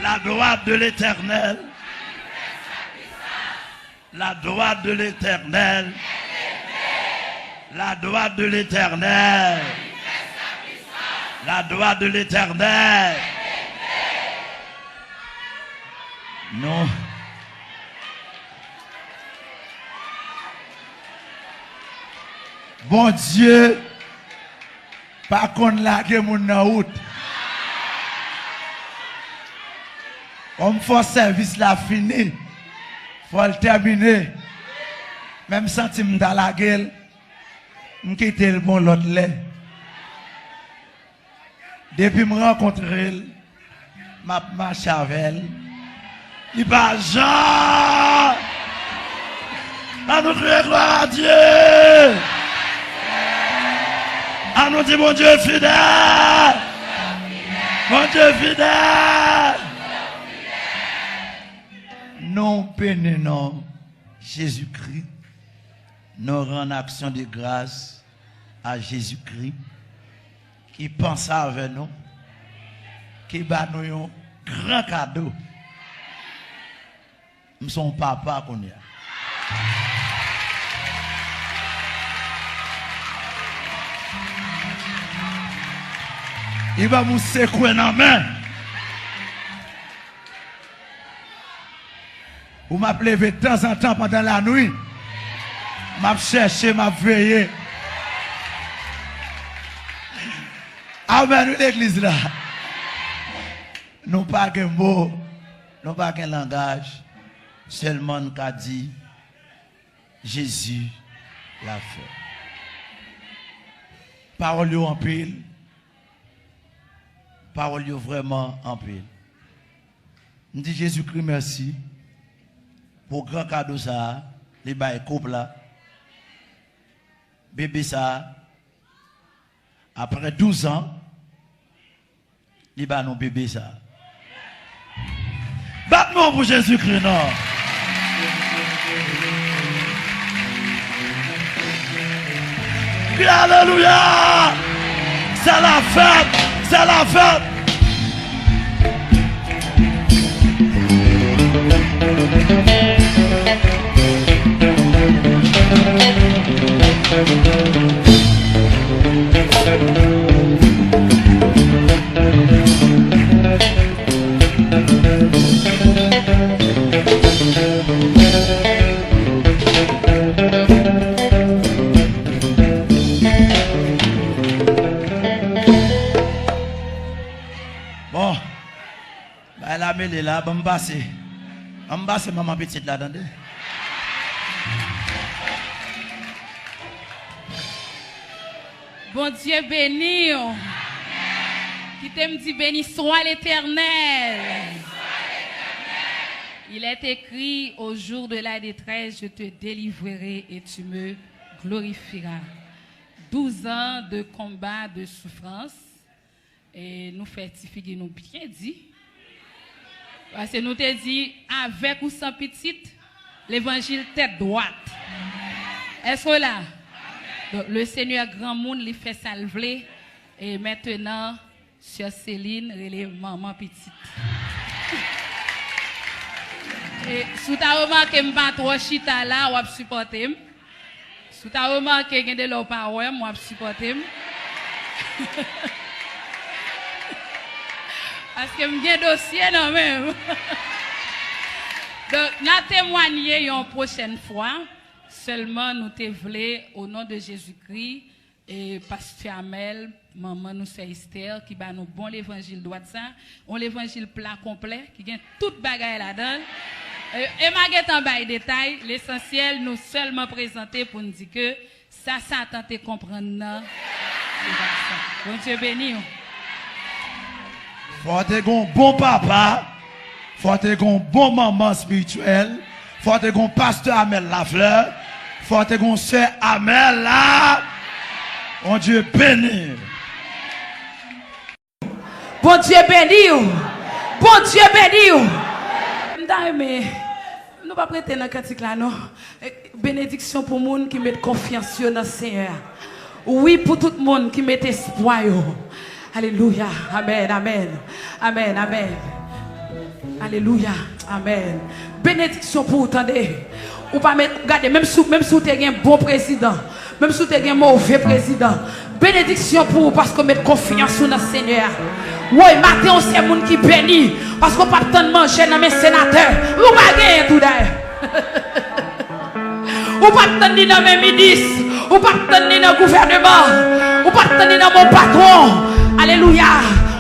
La droite de l'Éternel. La droite de l'Éternel. La droite de l'Éternel. La droite de l'Éternel. Non. Bon Dieu, par contre là que mon en route. On fait service là fini. Faut le terminer. Même sentiment dans la gueule. Je quitte le bon l'autre lait. Depuis me rencontrer, ma marche avec elle. Il va Jean. À nous crier gloire à Dieu. À nous dire mon Dieu fidèle. Mon Dieu fidèle. Nous bénissons Jésus-Christ. Nous rendons action de grâce à Jésus-Christ qui pense avec nous, qui bat nous un grand cadeau. Nous sommes papa qu'on est. Il va vous secouer dans la main. Vous m'appelez de temps en temps pendant la nuit. M'a cherché, m'a veillé. Amen, l'église là. Nous pas qu'un mot, nous pas qu'un langage. Seulement nous qu'a dit Jésus l'a fait. Parole en pile. Parole vraiment en pile. Nous dit Jésus-Christ merci pour grand cadeau ça, les bails couple là. Bébé ça, après 12 ans, il va nous bébé ça. Battement pour Jésus-Christ, non? Alléluia! C'est la fête! C'est la fête! Bon, elle a mis là, on va passer maman petite là-dedans. Bon Dieu béni. Qui t'aime dit béni soit l'Éternel. Il est écrit au jour de la détresse, je te délivrerai et tu me glorifieras. 12 ans de combat, de souffrance. Et nous certifions, nous bien dit. Parce que nous te dit, avec ou sans petite, l'évangile tête droite. Est-ce que là? Donc, le Seigneur grand monde lui fait salver. Et maintenant, Sœur Céline, relève maman petite. Et si tu as remarqué que je ne suis pas trop chita là, je vais supporter. Si tu as remarqué que je ne suis pas trop, je vais supporter. Parce que je suis dossier non même. Donc, nous témoigner une prochaine fois. Seulement, nous te voulons, au nom de Jésus-Christ, et Pasteur Amel, maman nous c'est Esther, qui va nous bon l'évangile droit ça. On l'évangile plat complet, qui gagne toute bagaille là-dedans. Et malgré en bas détail, l'essentiel nous seulement présenter pour nous dire que ça tente comprendre. Bon Dieu béni. Faut être un bon papa, faut être un bon maman spirituel, faut être un pasteur Amel Lafleur, faut être un sœur Amel là. Bon Dieu béni. Bon Dieu béni. Bon Dieu béni. Mais nous pas prêter dans cantique là non. Bénédiction pour monde qui met confiance dans le Seigneur. Oui, pour tout le monde qui met espoir. Alléluia. Amen, amen. Amen, amen. Alléluia. Amen. Bénédiction pour vous, attendez. Ou pas mettre, regardez, même si vous avez un bon président, même si vous avez un mauvais président, bénédiction pour vous parce qu'on met confiance sur notre Seigneur. Oui, matin, c'est un monde qui bénit parce qu'on ne peut pas manger dans mes sénateurs. Vous ne pouvez pas gagner tout d'ailleurs. Vous ne pouvez pas tenir dans mes ministres. Vous ne pouvez pas tenir dans le gouvernement. Vous ne pouvez pas tenir dans mon patron. Alléluia.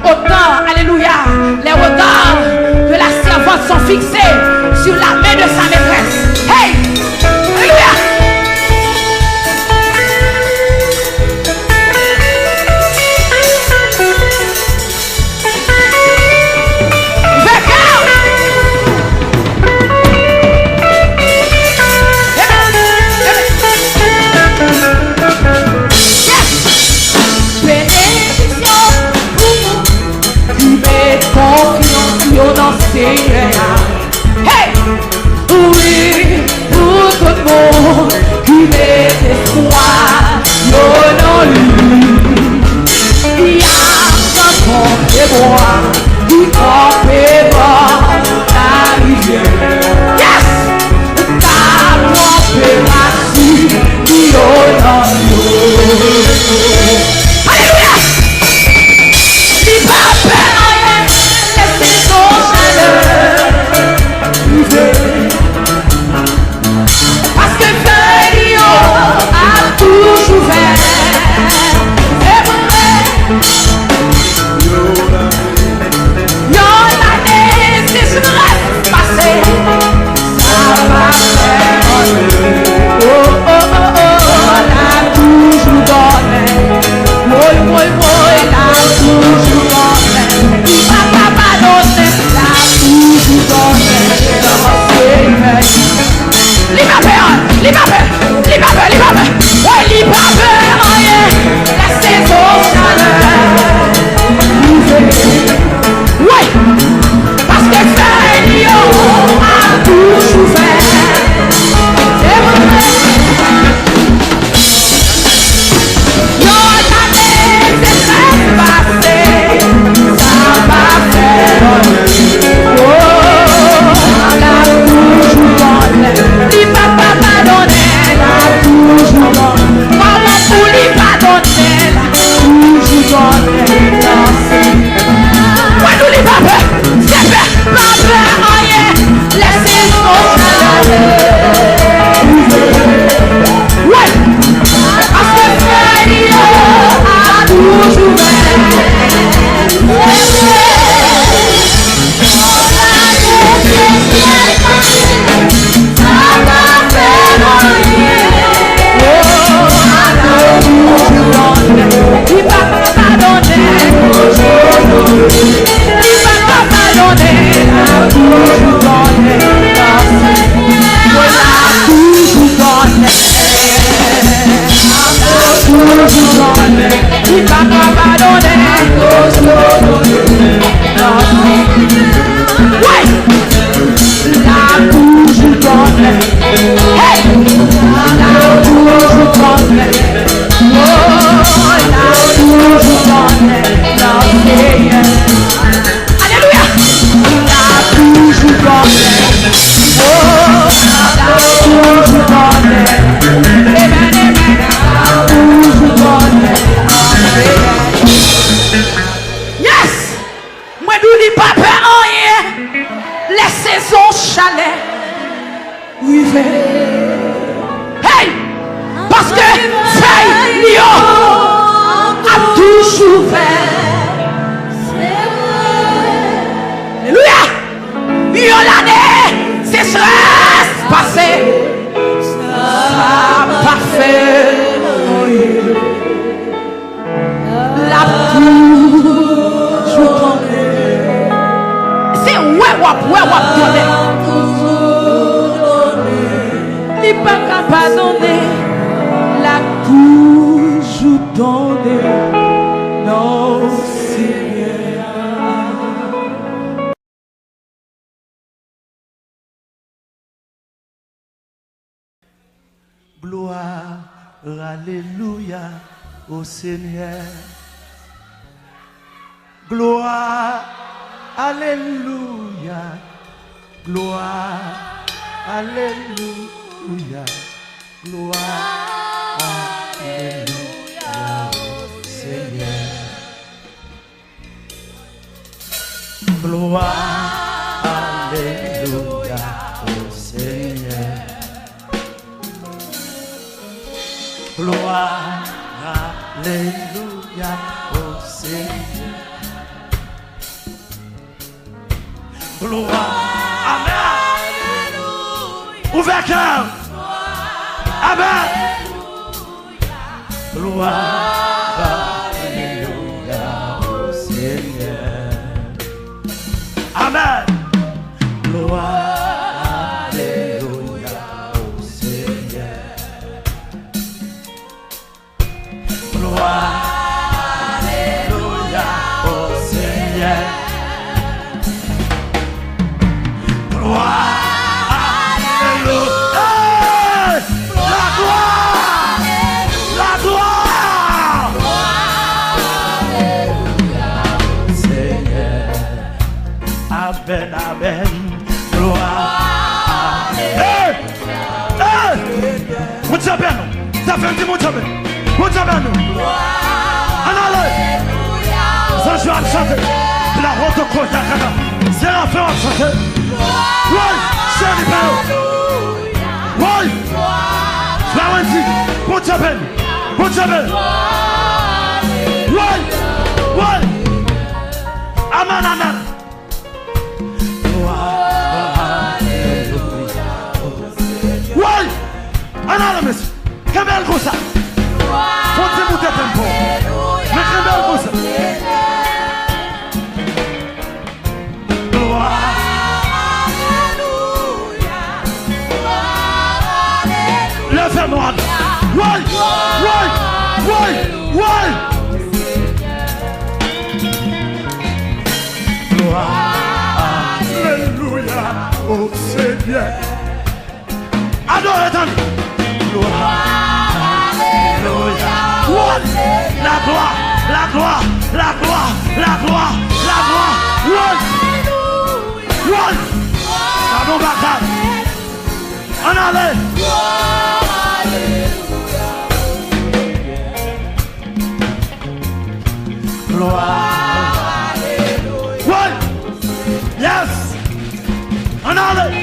Autant, alléluia, les regards de la servante sont fixés sur la main de sa maîtresse. Hey! Alléluia! Hey! Oui, pour tout le monde qui met espoir dans lui. Il y a un grand témoin qui campait dans la rivière. Yes! Ta température qui honore nous. Alléluia! Il va faire rien, laissez son chaleur. Parce que Dieu a toujours fait. C'est vrai. Y'en a des sécheresses passées. Ça va faire. Oh, oh, oh, oh, l'a toujours donné. Oui, oui, oui, l'a toujours donné. Il va pas pardonner. L'a toujours donné. La saison chaleur. Oui, parce que Dieu a toujours fait. C'est vrai. Y'en a des sécheresses passées. Ça va faire. Oh, la toujours bonne. Il va pas pardonner. La toujours bonne. Maman pour lui pardonner. La toujours bonne. Ouais, nous les papes. C'est fait. Papa, rien. Laissez-nous ouais. Parce que Dieu a toujours il va pas pardonner. Il va pas pardonner. La toujours donné. La toujours donné. Toujours donné. Il va pas pardonner. Ouais. La toujours donné. Hey. La toujours donné. Alléluia. La toujours donné. Oh, la toujours donné. Amen, amen. La toujours donné. Yes. Moi n'oublie pas rien. Les saisons chaleur. Oui, hey. Parce que feuille lion a toujours fait. Alléluia. Yon l'année, sécheresse passée. Ça pas fait. La toujours tombée. C'est ouais, tombé. Il pas qu'à pardonner. La toujours donné. Non, Seigneur. Gloire, alléluia, au Seigneur. Gloire, alléluia. Gloire, alléluia. Gloire, alléluia au Seigneur. Gloire, alléluia au Seigneur. Gloire, alléluia au Seigneur. Gloire, amen. Ouvert cœur. Amen. Gloire, alléluia au Seigneur. Amen. Gloire, alléluia au Seigneur. Gloire, alléluia au Seigneur. Gloire, alléluia. La gloire, la gloire. Seigneur. Amen, amen. Gloire. Hey! Hey! Mon Dieu, ça fait un petit mon Dieu. Mon Dieu, allez. Ça, je vais chanter. La route au côté. C'est la fin de chanter. Oui, c'est le père. Oui. Florenty, mon Dieu, mon Dieu. Oui, oui. Amen, amen. Oui! Anonymous! Que belle cosa! Faut-il monter tempo? Mais que belle cosa! Gloire! Lève-moi! Oui! Oui! Oui! Oui! Gloire! Alléluia! Au Seigneur! Adore, gloire, alléluia. La gloire, la gloire, la gloire, la gloire, la gloire. One. Pardon, bataille. On allait. Gloire, alléluia. One. Yes. On allait.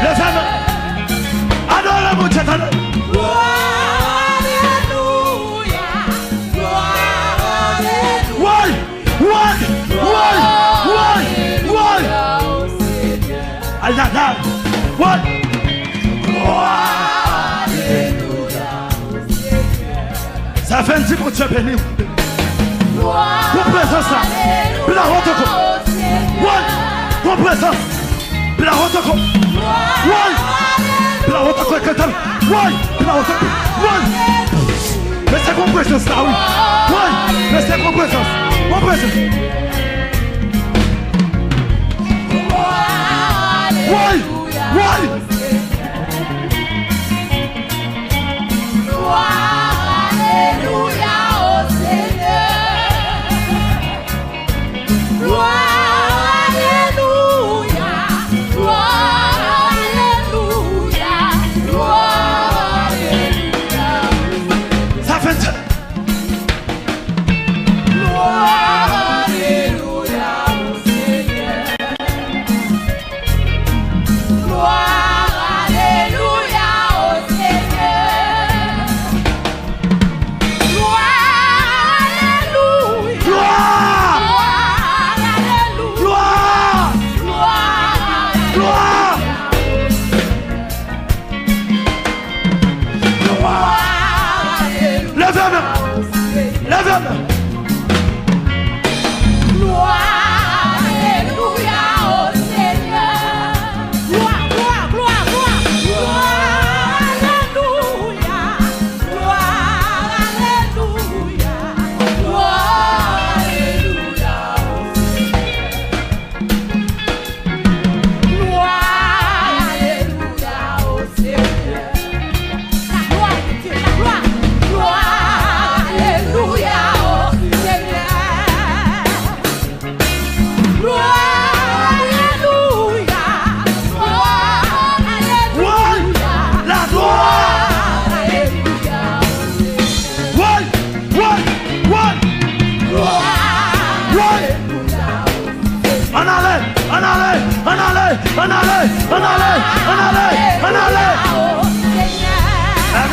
Les femmes, adorez mon Dieu. Ça fait un petit peu de Dieu béni. Pour présence là, la route pour présence, la route la route mais c'est qu'on présence là, oui. Mais c'est qu'on présence. Mon présence. Oui. Alléluia au Seigneur. Gloire, alléluia. Gloire, alléluia. Gloire, alléluia. Ça fait ça. Gloire, alléluia au Seigneur. Gloire, alléluia au Seigneur.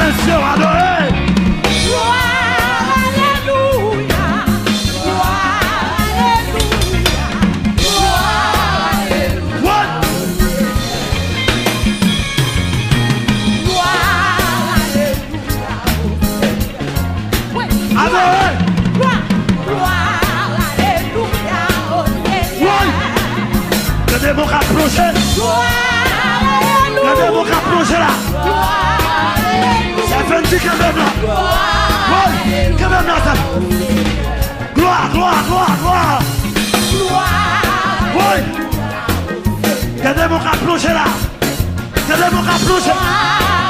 Attention, adorez. Gloire, alléluia. Gloire, alléluia. Gloire, alléluia. What? Gloire, alléluia. Oui. Adorez. Gloire, gloire, alléluia au Seigneur. Le démon qui a plongé. Gloire, Le démon qui a plongé là. alléluia. Ça fait dire quand même là. Oui, quand même là. Gloire, gloire, gloire, gloire. Oui. Le démon qui a plongé là. Le démon qui a plongé.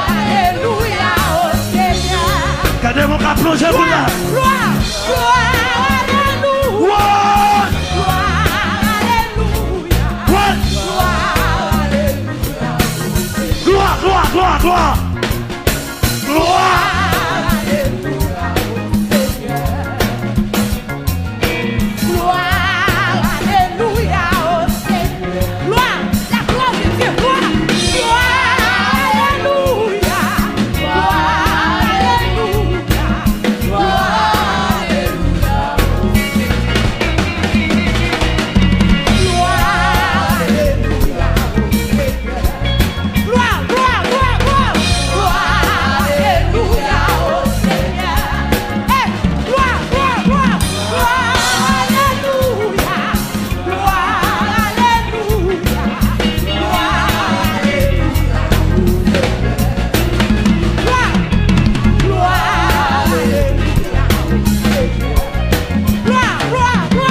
Alléluia au Seigneur. Le démon qui a plongé pour là. Gloire, gloire, alléluia. Ouais. Gloire, alléluia. Ouais. Gloire, alléluia. Gloire, gloire, gloire, gloire. Gloire. Gloire, alléluia au Seigneur. Gloire, la gloire de Dieu. Gloire, gloire, alléluia. Gloire, alléluia. Gloire, alléluia. Gloire, alléluia au Seigneur. Gloire, gloire, gloire, gloire. Gloire, alléluia au Seigneur. Eh, gloire, gloire, gloire. Gloire, alléluia. Gloire, alléluia. Gloire, alléluia. Gloire, gloire, alléluia. Gloire, gloire, gloire.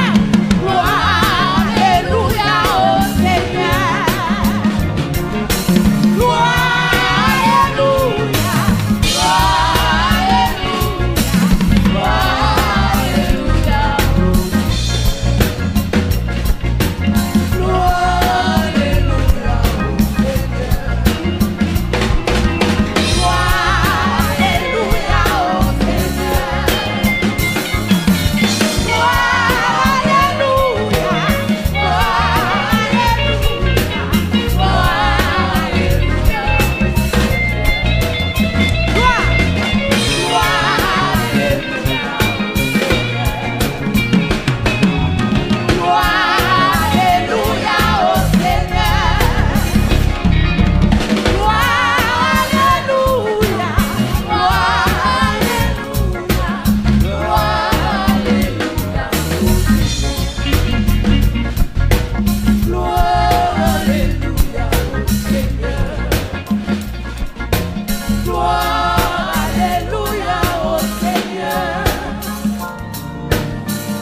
Gloire, alléluia au Seigneur.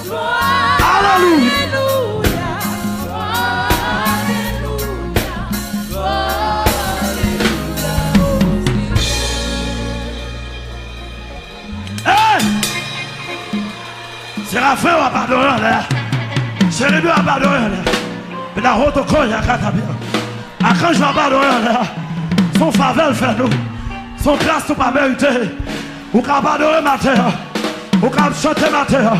Gloire, alléluia. Séraphin va pardonner là. Séraphin va pardonner là. Mais la route au corps, il y a qu'à taper. À quand je vais pardonner là. Son faveur fait nous. Son grâce nous pas mérité. Ou qu'à pardonner ma terre. Ou qu'à chanter ma terre.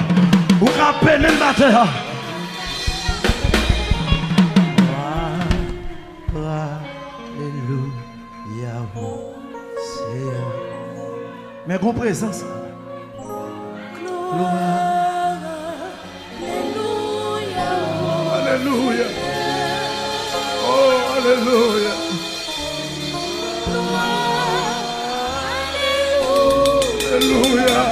Ou qu'à bénir ma terre. Alléluia. Mais qu'on présence. Alléluia. Oh, alléluia. Alléluia.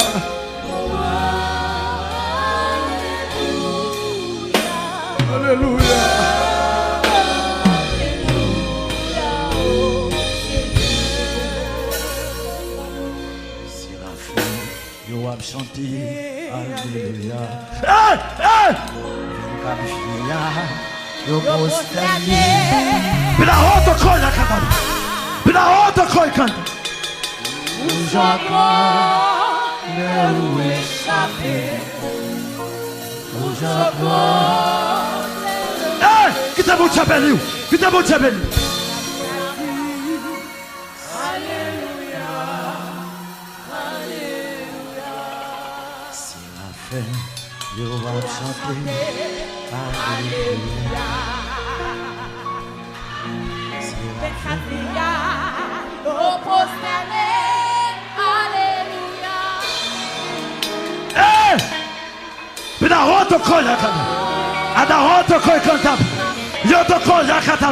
Alléluia. Séraphin, yo a chanté. Alléluia. Hey, hey. Yo postane. Bila auto coisa cantando. Bila auto coisa cantando. Hey, kita bom chapéu. Kita bom chapéu. Alléluia. Alléluia. Séraphin, yo va chanter. Alléluia. Alléluia. roto koya kata. Ada roto koya kata. Yo to koya kata.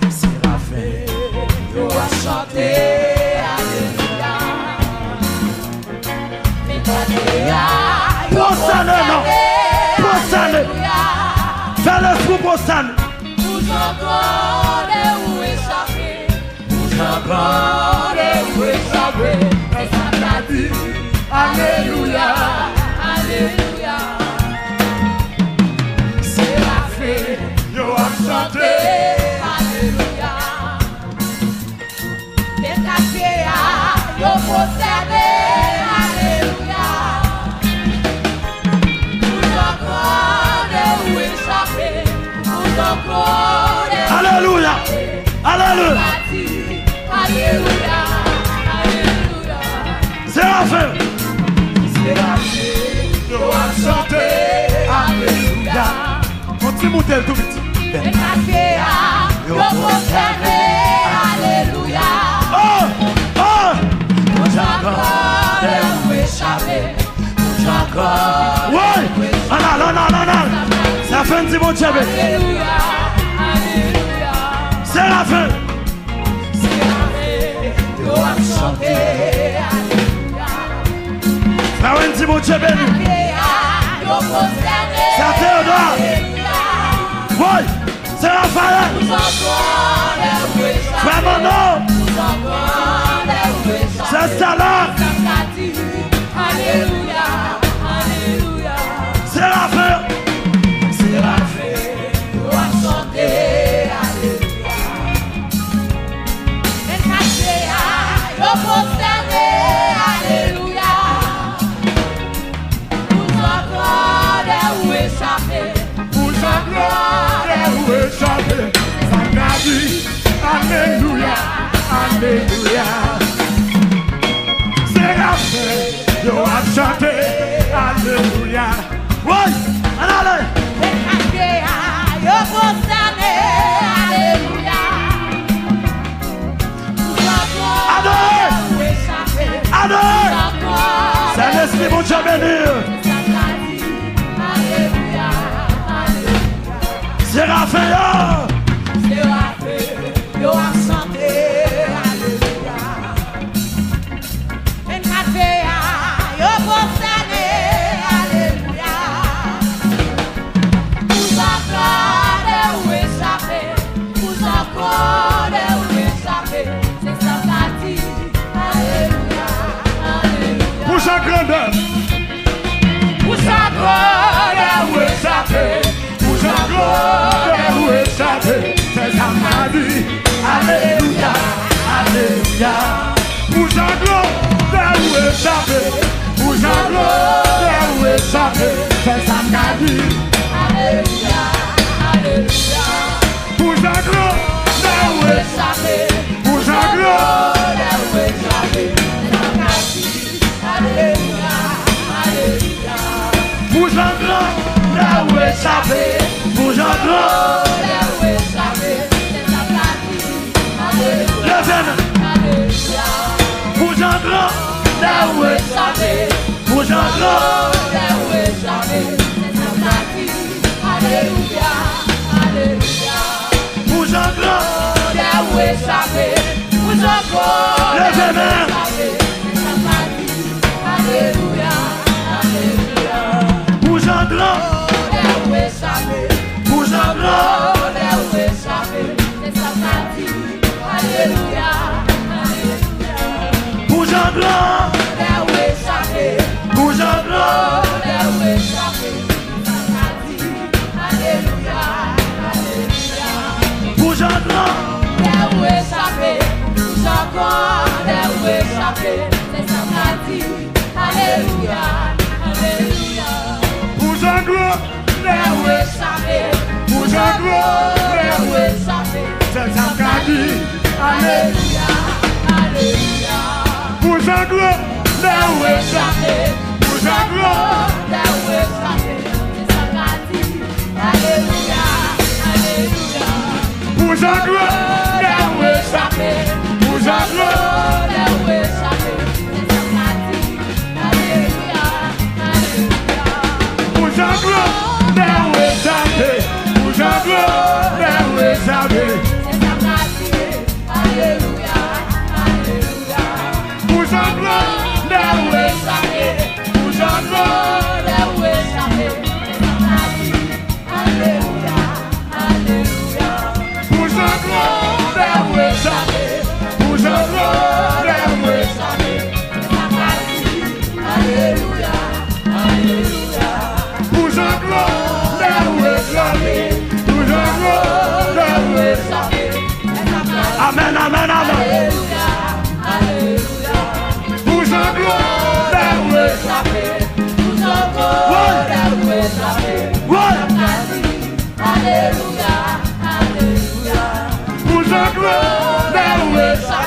Séraphin, yo a chanté, alléluia. Métanéa, yo Postane, non. Postane. Fais le fou postane. vous entendez où échapper, vous entendez où échapper. Et ça t'a dit, alléluia, alléluia. Séraphin, Yo a chanté, alléluia. Métanéa, yo possédé, alléluia. Vous entendez où échapper, vous entendez où Alléluia. Alléluia. Alléluia, alléluia. Séraphin. Yo a chanté, alléluia. Continue monter tout vite. Métanéa, yo possédé, alléluia. Oh! Oh! Vous entendez où échapper, vous entendez Ouais! Non. Ça fait un petit mot de chébé. Alléluia, alléluia. Séraphin. Yo a chanté, alléluia. Ça fait un petit mot de chébé. Yo possédé, C'est à Théodore. alléluia. Ouais! Séraphin. Vous entendez où échapper, Frère Manon. vous entendez où échapper. C'est ça là. Alléluia, alléluia. Séraphin. Yo a chanté, alléluia. Métanéa, yo possédé, alléluia. Vous entendez où échapper, vous entendez où échapper. Alléluia. Alléluia. Séraphin. Yo a chanté. Alléluia. Ouais! Allez! Métanéa, yo possédé, alléluia. Vous Adorez. entendez où échapper, Adorez. vous entendez C'est l'esprit mon Dieu béni. Alléluia, alléluia. Séraphin. Séraphin, yo a chanté, alléluia. Métanéa, yo possédé, alléluia. Vous entendez où échapper, vous entendez où échapper. C'est ça qu'a dit, alléluia, alléluia. Pour chaque grandeur. Vous entendez où échapper, vous entendez où échapper. C'est ça m'a dit. Alléluia. Alléluia. Pour chaque grandeur où échapper. Pour chaque grandeur où échapper. C'est ça m'a dit. Alléluia, alléluia. Pour chaque grandeur où échapper. Pour chaque grandeur Où échapper, c'est ça qu'a dit, alléluia, alléluia. pour chaque grandeur où échapper. Pour chaque grandeur. Où échapper, c'est ça qu'a dit, alléluia, Levez-le. alléluia. Pour chaque grandeur où échapper. Pour chaque grandeur. Où échapper, c'est ça qu'a dit, alléluia, alléluia. Pour chaque grandeur. Où échapper, vous encore. Levez-le. Alléluia, alléluia. Pour chaque grandeur. Où échapper, Pour chaque grandeur. où échapper, c'est ça qu'a dit, alléluia, alléluia. Pour chaque grandeur. Où échapper, Pour chaque grandeur. où échapper, c'est ça qu'a dit, alléluia, alléluia. Pour chaque grandeur. Où échapper, vous encore. Où échapper, c'est ça qu'a dit, alléluia, alléluia. Pour chaque grandeur. Où échapper, Pour chaque grandeur. où échapper, C'est ça qu'a dit. alléluia, alléluia. Pour chaque grandeur. Où échapper. Pour chaque grandeur. Où échapper, c'est ça qu'a dit, alléluia, Amen, amen, amen. Pour sa gloire, pour sa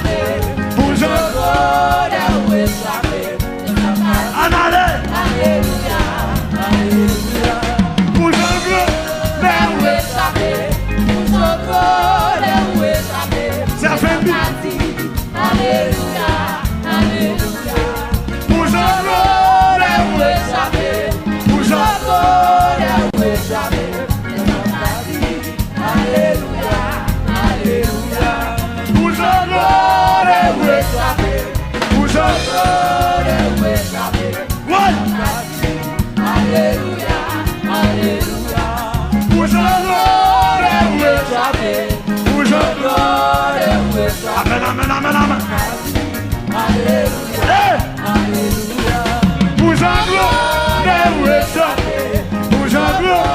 Amen, amen, amen, amen. Pour sa gloire, pour sa gloire.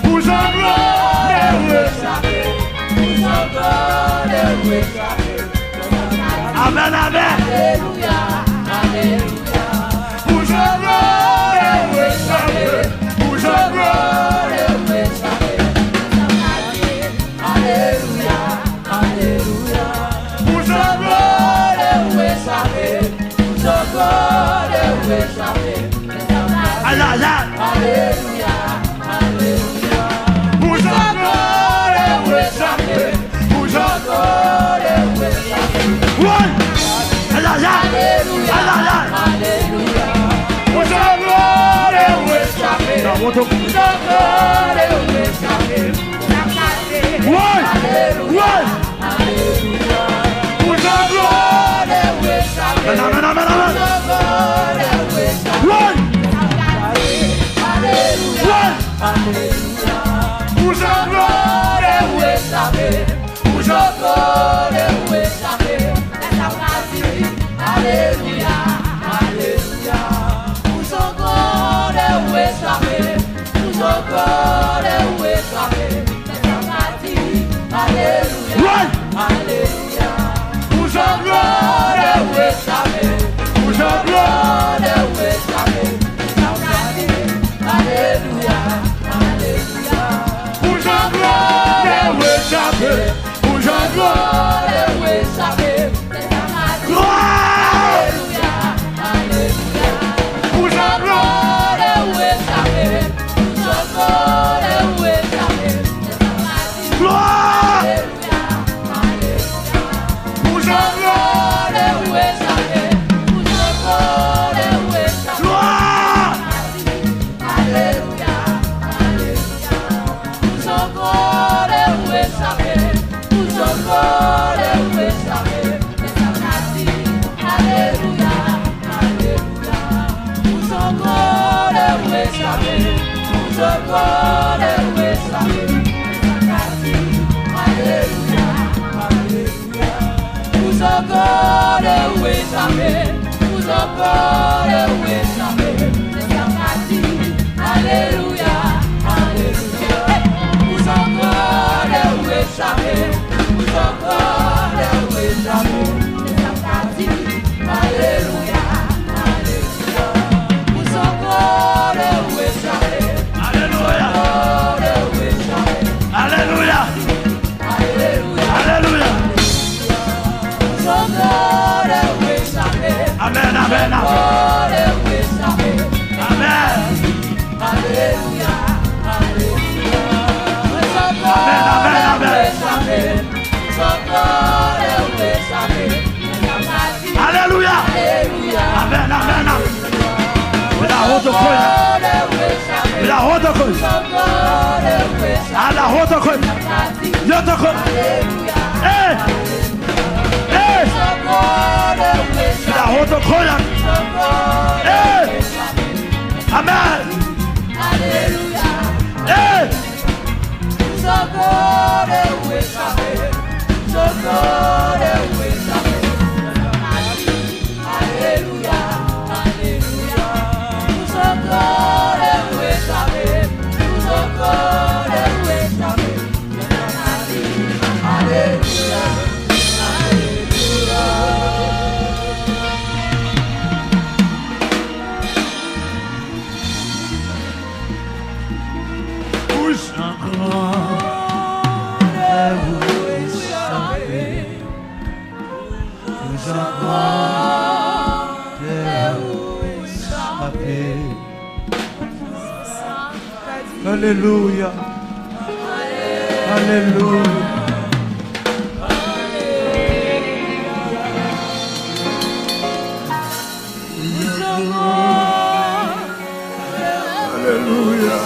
Pour sa gloire. Amen, amen. Pour sa gloire, pour sa gloire. Hey! Amen! Alléluia. Hey! Socorro eu escapei. Socorro eu escapei. Aleluia. Aleluia. Socorro eu escapei. Socorro eu escapei. Aleluia. Alléluia. Alléluia. Alléluia.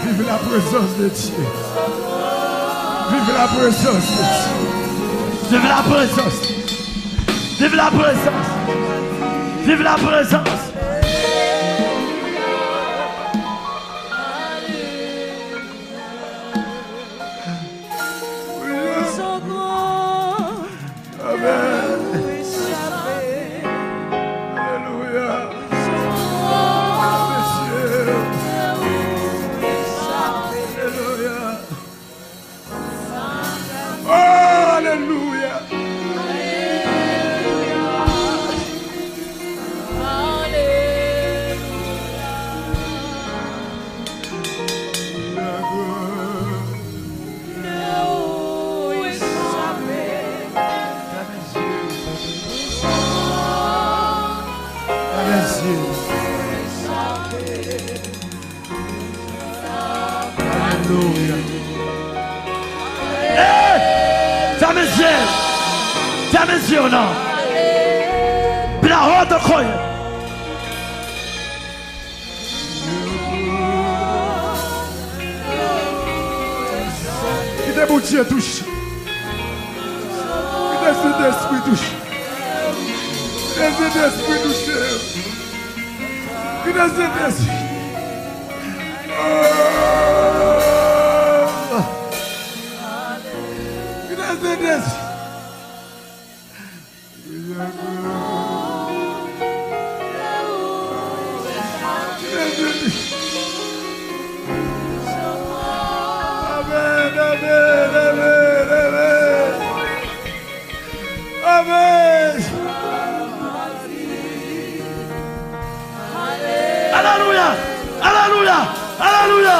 Vive la présence de Dieu. Vive la présence de Dieu. Vive la présence. Vive la présence. Vive la présence. Dieu touche. Que des esprits touche. Des esprits touche. Que des esprits. Que des esprits. Amen. Alléluia. Alléluia. Alléluia.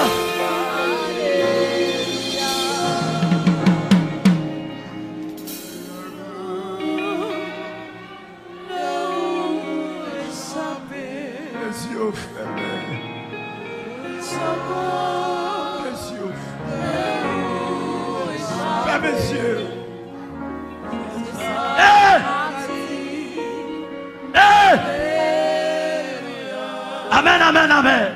Les yeux fermés. Les yeux fermés. Fermez les yeux. Amen, amen, amen.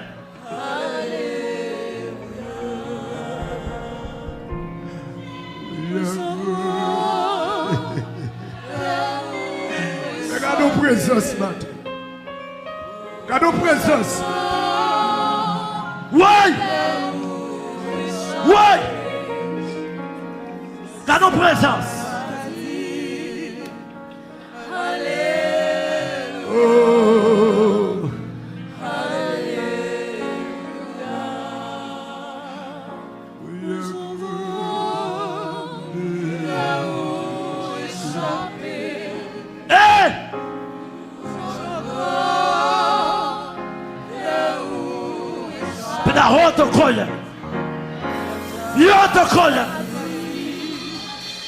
Regarde nos présences maintenant. Regarde nos présences. Oui. Oui. Regarde nos présences. Oh.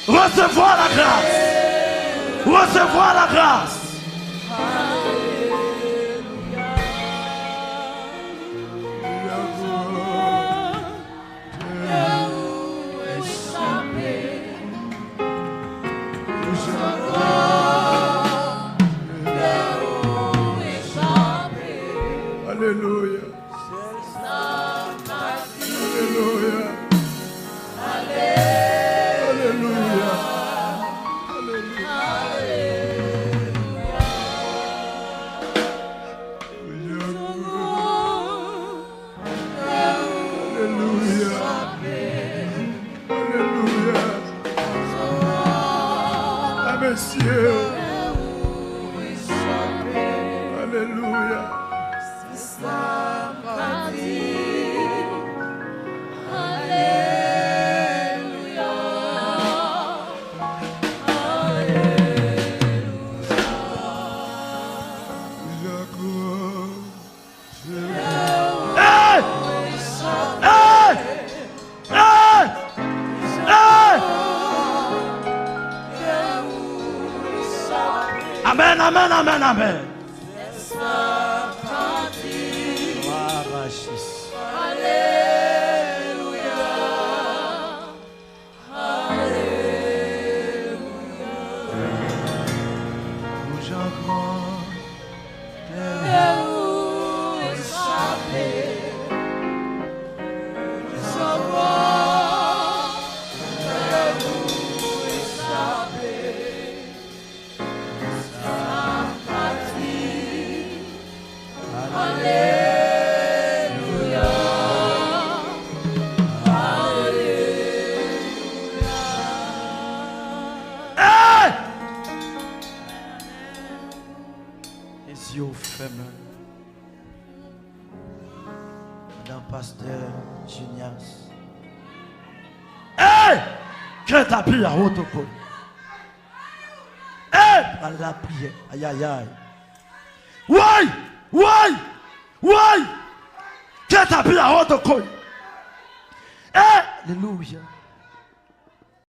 Recevoir la grâce. Recevoir la grâce. Alléluia. Alléluia. Alléluia. Alléluia. cieux. Alléluia. Amen, amen, amen, amen. Les yeux fermés. Madame Pasteur Junias. Hey! Que ta prière autocole. Hey! À la prière. Aïe aïe aïe. Ouais! Que ta prière autocole. Hey! Alléluia.